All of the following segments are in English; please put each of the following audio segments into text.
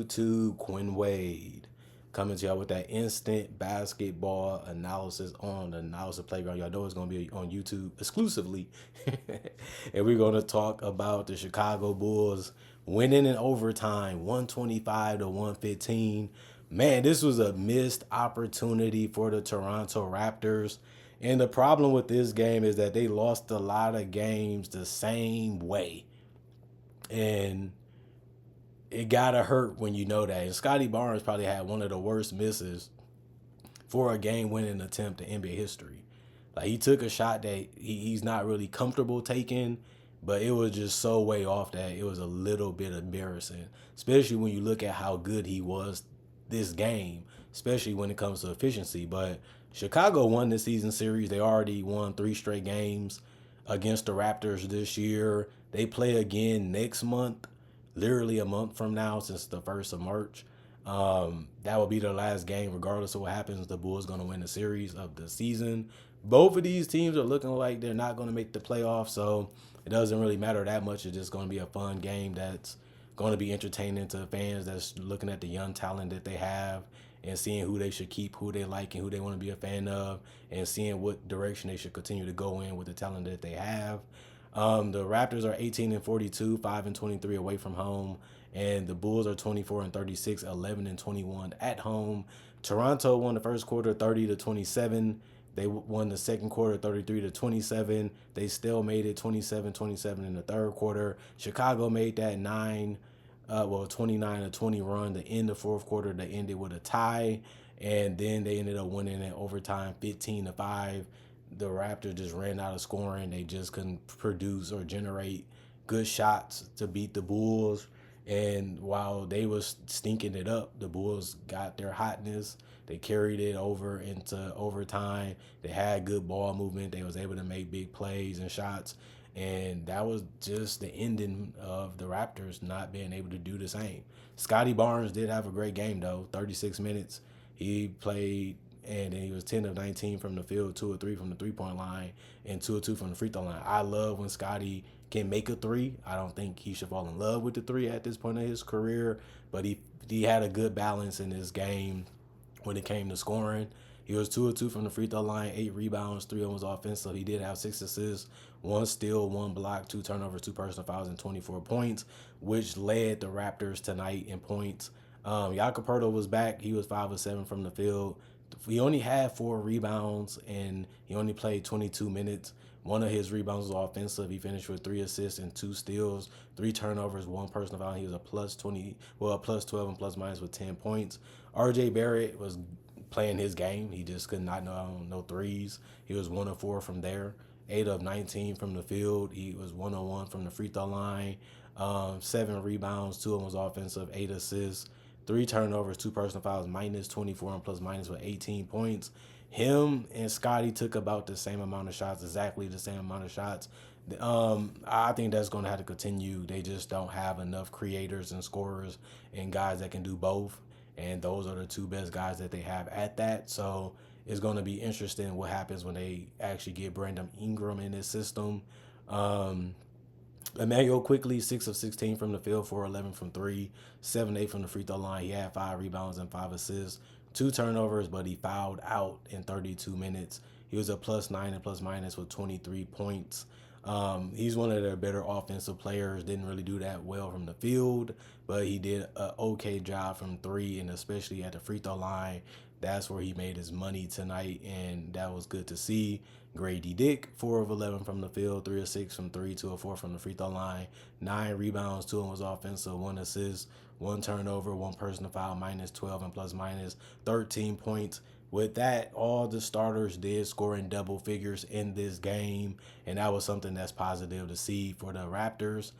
YouTube, Quinn Wade, coming to y'all with that instant basketball analysis on the Analysis Playground. Y'all know it's going to be on YouTube exclusively. And we're going to talk about the Chicago Bulls winning in overtime, 125 to 115. Man, this was a missed opportunity for the Toronto Raptors. And the problem with this game is that they lost a lot of games the same way. And it gotta hurt when you know that. And Scotty Barnes probably had one of the worst misses for a game-winning attempt in NBA history. Like, he took a shot that he's not really comfortable taking, but it was just so way off that it was a little bit embarrassing, especially when you look at how good he was this game, especially when it comes to efficiency. But Chicago won the season series. They already won 3 straight games against the Raptors this year. They play again next month, literally a month from now, since the 1st of March. That will be their last game. Regardless of what happens, the Bulls going to win the series of the season. Both of these teams are looking like they're not going to make the playoffs, so it doesn't really matter that much. It's just going to be a fun game that's going to be entertaining to fans that's looking at the young talent that they have and seeing who they should keep, who they like, and who they want to be a fan of, and seeing what direction they should continue to go in with the talent that they have. The Raptors are 18-42, 5-23 away from home, and the Bulls are 24-36, 11-21 at home. Toronto won the first quarter 30-27. They won the second quarter 33-27. They still made it 27-27 in the third quarter. Chicago made that 29-20 run to end the fourth quarter. They ended with a tie, and then they ended up winning in overtime 15-5. The Raptors just ran out of scoring. They just couldn't produce or generate good shots to beat the Bulls. And while they was stinking it up, the Bulls got their hotness. They carried it over into overtime. They had good ball movement. They was able to make big plays and shots. And that was just the ending of the Raptors not being able to do the same. Scotty Barnes did have a great game, though, 36 minutes. He played, and he was 10 of 19 from the field, 2 of 3 from the three-point line, and 2 of 2 from the free throw line. I love when Scotty can make a three. I don't think he should fall in love with the three at this point in his career, but he had a good balance in this game when it came to scoring. He was 2 of 2 from the free throw line, 8 rebounds, 3 of them was offensive. He did have 6 assists, 1 steal, 1 block, 2 turnovers, 2 personal fouls, and 24 points, which led the Raptors tonight in points. Jakob Poeltl was back. He was 5 of 7 from the field. He only had 4 rebounds, and he only played 22 minutes. One of his rebounds was offensive. He finished with 3 assists and 2 steals, 3 turnovers, 1 personal foul. He was a plus 12 and plus minus with 10 points. RJ Barrett was playing his game. He just could not know no threes. He was 1 of 4 from there, 8 of 19 from the field. He was 1 of 1 from the free throw line, 7 rebounds, 2 of them was offensive, 8 assists, 3 turnovers, 2 personal fouls, minus 24 and plus minus with 18 points. Him and Scotty took about the same amount of shots, exactly the same amount of shots. I think that's going to have to continue. They just don't have enough creators and scorers and guys that can do both. And those are the 2 best guys that they have at that. So it's going to be interesting what happens when they actually get Brandon Ingram in this system. Emmanuel quickly, 6 of 16 from the field, 4 of 11 from 3, 7 of 8 from the free throw line. He had 5 rebounds and 5 assists, 2 turnovers, but he fouled out in 32 minutes. He was a plus 9 and plus minus with 23 points. He's one of their better offensive players. Didn't really do that well from the field, but he did an okay job from 3, and especially at the free throw line. That's where he made his money tonight, and that was good to see. Grady Dick, 4 of 11 from the field, 3 of 6 from 3, 2 of 4 from the free throw line, 9 rebounds, 2 of them was offensive, 1 assist, 1 turnover, 1 personal foul, minus 12 and plus minus 13 points. With that, all the starters did score in double figures in this game, and that was something that's positive to see for the Raptors.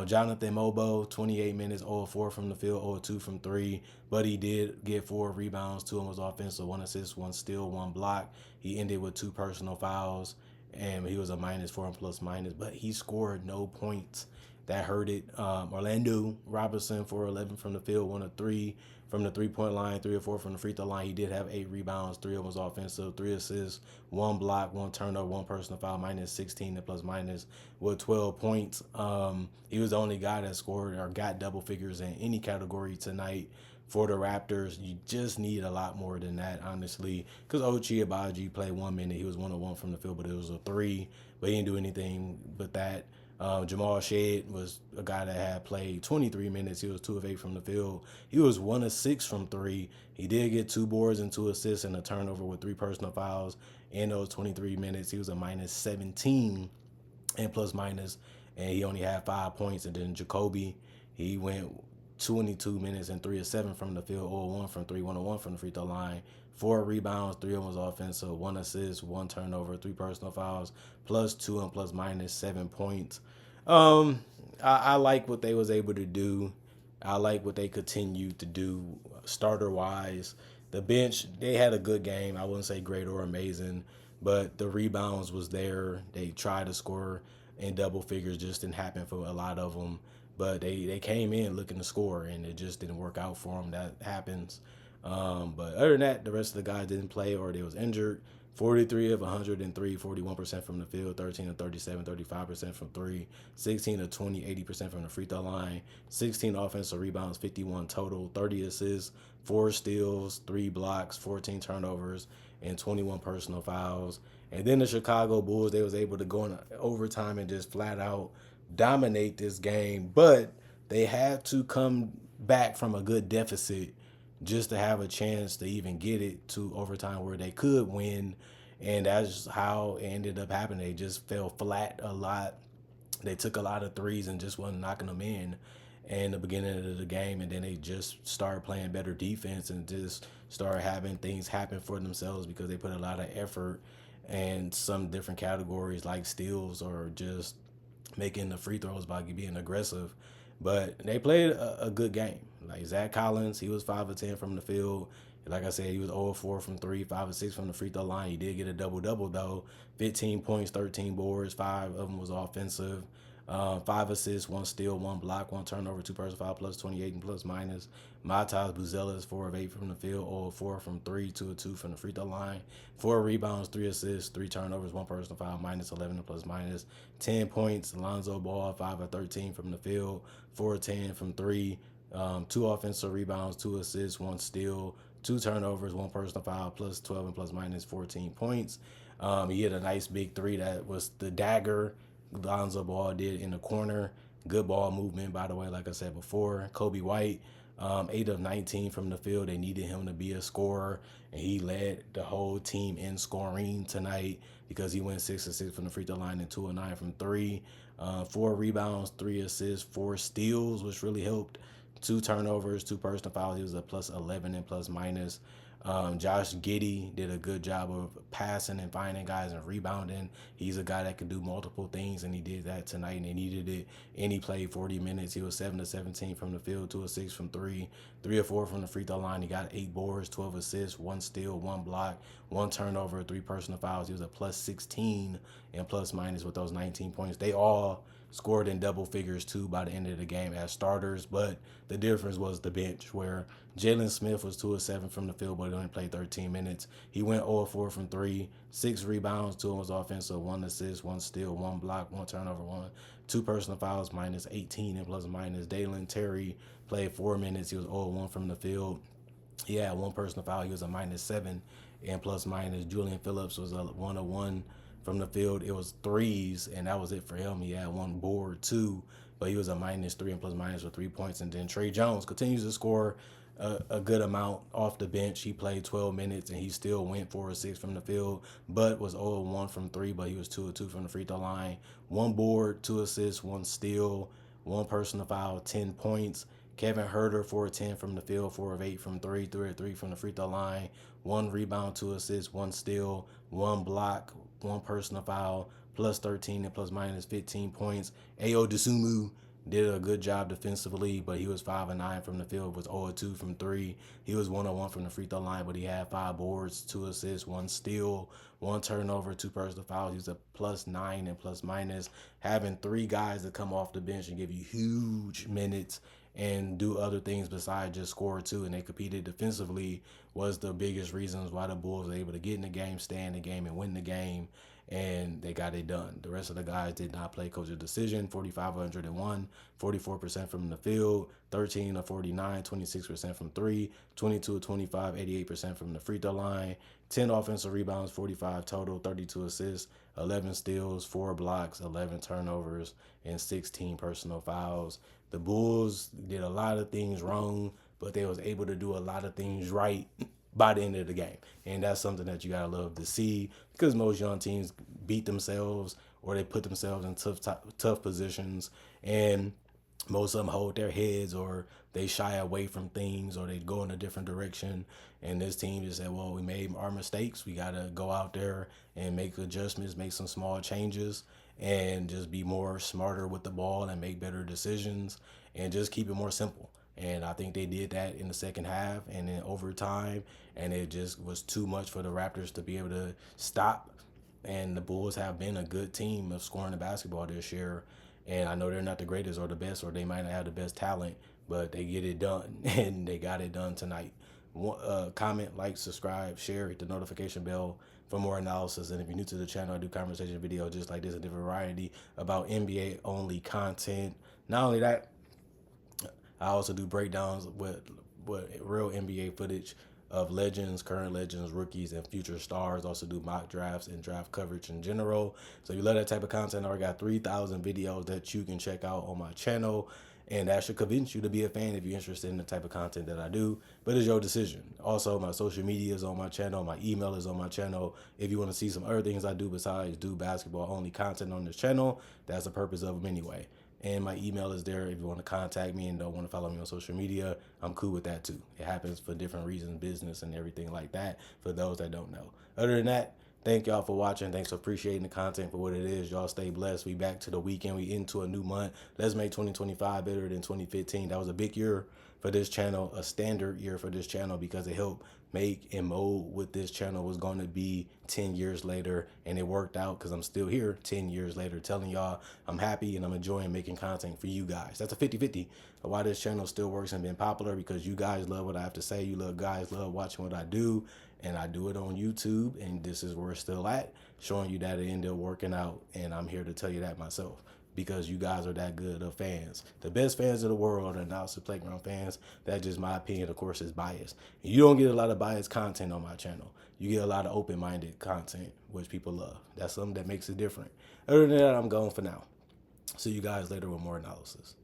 Jonathan Mobo, 28 minutes, 0 of 4 from the field, 0 of 2 from 3, but he did get 4 rebounds, 2 of them was offensive, 1 assist, 1 steal, 1 block. He ended with 2 personal fouls, and he was a minus 4 and plus minus, but he scored no points. that hurt it. Orlando Robinson, 4-11 from the field, 1 of 3 from the 3-point line, 3 or 4 from the free throw line. He did have 8 rebounds, 3 of them was offensive, 3 assists, 1 block, 1 turnover, 1 personal foul, minus 16 and plus minus with 12 points. He was the only guy that scored or got double figures in any category tonight for the Raptors. You just need a lot more than that, honestly, because Ochai Agbaji played 1 minute. He was 1 of 1 from the field, but it was a 3, but he didn't do anything but that. Jamal Shade was a guy that had played 23 minutes. He was 2 of 8 from the field. He was 1 of 6 from 3. He did get 2 boards and 2 assists and a turnover with 3 personal fouls in those 23 minutes. He was a minus 17 and plus minus, and he only had 5 points. And then Jacoby, he went 22 minutes and 3 of 7 from the field, 0-1 from 3, 1-1 from the free throw line. 4 rebounds, 3 of them was offensive, 1 assist, 1 turnover, 3 personal fouls, plus 2 and plus minus 7 points. I like what they was able to do. I like what they continue to do starter wise. The bench, they had a good game. I wouldn't say great or amazing, but the rebounds was there. They tried to score in double figures, just didn't happen for a lot of them. But they came in looking to score, and it just didn't work out for them. That happens. But other than that, the rest of the guys didn't play or they was injured. 43 of 103, 41% from the field, 13 of 37, 35% from 3, 16 of 20, 80% from the free throw line, 16 offensive rebounds, 51 total, 30 assists, 4 steals, 3 blocks, 14 turnovers, and 21 personal fouls. And then the Chicago Bulls, they was able to go in overtime and just flat out dominate this game, but they had to come back from a good deficit just to have a chance to even get it to overtime where they could win. And that's how it ended up happening. They just fell flat a lot. They took a lot of threes and just wasn't knocking them in the beginning of the game. And then they just started playing better defense and just started having things happen for themselves because they put a lot of effort in some different categories like steals or just making the free throws by being aggressive. But they played a good game. Like Zach Collins, he was 5 of 10 from the field. Like I said, he was 0 of 4 from 3, 5 of 6 from the free throw line. He did get a double-double, though. 15 points, 13 boards, 5 of them was offensive. 5 assists, 1 steal, 1 block, 1 turnover, 2 personal foul, plus 28 and plus minus. Matas Buzelis, 4 of 8 from the field, 0 of 4 from 3, 2 of 2 from the free throw line. 4 rebounds, 3 assists, 3 turnovers, 1 personal foul, minus 11 and plus minus. 10 points, Alonzo Ball, 5 of 13 from the field, 4 of 10 from 3. 2 offensive rebounds, 2 assists, 1 steal, 2 turnovers, 1 personal foul, plus 12 and plus minus 14 points. He hit a nice big 3 that was the dagger Lonzo Ball did in the corner. Good ball movement, by the way, like I said before. Kobe White, 8 of 19 from the field. They needed him to be a scorer, and he led the whole team in scoring tonight because he went 6 of 6 from the free throw line and 2 of 9 from 3. 4 rebounds, 3 assists, 4 steals, which really helped. 2 turnovers, 2 personal fouls. He was a plus 11 and plus minus. Josh Giddey did a good job of passing and finding guys and rebounding. He's a guy that can do multiple things, and he did that tonight, and they needed it. And he played 40 minutes. He was 7 of 17 from the field, 2 of 6 from 3, 3 of 4 from the free throw line. He got 8 boards, 12 assists, 1 steal, 1 block, 1 turnover, 3 personal fouls. He was a plus 16 and plus minus with those 19 points. They all scored in double figures too by the end of the game as starters, but the difference was the bench where Jalen Smith was 2 of 7 from the field, but he only played 13 minutes. He went 0 of 4 from 3, 6 rebounds, 2 was offensive, 1 assist, 1 steal, 1 block, 1 turnover, 2 personal fouls, minus 18 and plus minus. Dalen Terry played 4 minutes. He was 0 of 1 from the field. He had 1 personal foul. He was a minus 7 and plus minus. Julian Phillips was a 1 of 1 from the field. It was threes, and that was it for him. He had 1 board, 2, but he was a minus 3 and plus minus with 3 points. And then Trey Jones continues to score a good amount off the bench. He played 12 minutes, and he still went 4 of 6 from the field, but was 0 of 1 from 3, but he was 2 of 2 from the free throw line. 1 board, 2 assists, 1 steal, 1 personal foul, 10 points. Kevin Huerter, 4 of 10 from the field, 4 of 8 from 3, 3 of 3 from the free throw line, 1 rebound, 2 assists, 1 steal, 1 block, 1 personal foul, plus 13 and plus minus 15 points. Ayo Dosunmu did a good job defensively, but he was 5 of 9 from the field, was 0 of 2 from three. He was 1 of 1 from the free throw line, but he had 5 boards, 2 assists, 1 steal, 1 turnover, 2 personal fouls. He's a +9 and plus minus. Having 3 guys that come off the bench and give you huge minutes and do other things besides just score too, and they competed defensively, was the biggest reasons why the Bulls were able to get in the game, stay in the game, and win the game, and they got it done. The rest of the guys did not play coach's decision. 4,501, 44% from the field, 13 of 49, 26% from three, 22 of 25, 88% from the free throw line, 10 offensive rebounds, 45 total, 32 assists, 11 steals, 4 blocks, 11 turnovers, and 16 personal fouls. The Bulls did a lot of things wrong, but they was able to do a lot of things right by the end of the game. And that's something that you gotta love to see, because most young teams beat themselves or they put themselves in tough positions, and most of them hold their heads or they shy away from things or they go in a different direction. And this team just said, well, we made our mistakes. We got to go out there and make adjustments, make some small changes, and just be more smarter with the ball and make better decisions and just keep it more simple. And I think they did that in the second half and then overtime. And it just was too much for the Raptors to be able to stop. And the Bulls have been a good team of scoring the basketball this year. And I know they're not the greatest or the best, or they might not have the best talent, but they get it done, and they got it done tonight. Comment, like, subscribe, share, hit the notification bell for more analysis. And if you're new to the channel, I do conversation videos just like this, a different variety about NBA only content. Not only that, I also do breakdowns with real NBA footage of legends, current legends, rookies, and future stars. Also do mock drafts and draft coverage in general. So if you love that type of content, I already got 3,000 videos that you can check out on my channel. And that should convince you to be a fan if you're interested in the type of content that I do. But it's your decision. Also, my social media is on my channel. My email is on my channel. If you want to see some other things I do besides do basketball only content on this channel, that's the purpose of them anyway. And my email is there if you want to contact me and don't want to follow me on social media. I'm cool with that too. It happens for different reasons, business and everything like that, for those that don't know. Other than that, thank y'all for watching. Thanks for appreciating the content for what it is. Y'all stay blessed. We back to the weekend. We into a new month. Let's make 2025 better than 2015. That was a big year for this channel, a standard year for this channel, because it helped make and mold what this channel was going to be 10 years later, and it worked out because I'm still here 10 years later telling y'all I'm happy and I'm enjoying making content for you guys. That's a 50-50 of why this channel still works and been popular, because you guys love what I have to say. You guys love watching what I do, and I do it on YouTube, and this is where it's still at, showing you that it ended up working out, and I'm here to tell you that myself, because you guys are that good of fans. The best fans in the world are Analysis Playground fans. That's just my opinion. Of course, it's biased. You don't get a lot of biased content on my channel. You get a lot of open-minded content, which people love. That's something that makes it different. Other than that, I'm going for now. See you guys later with more analysis.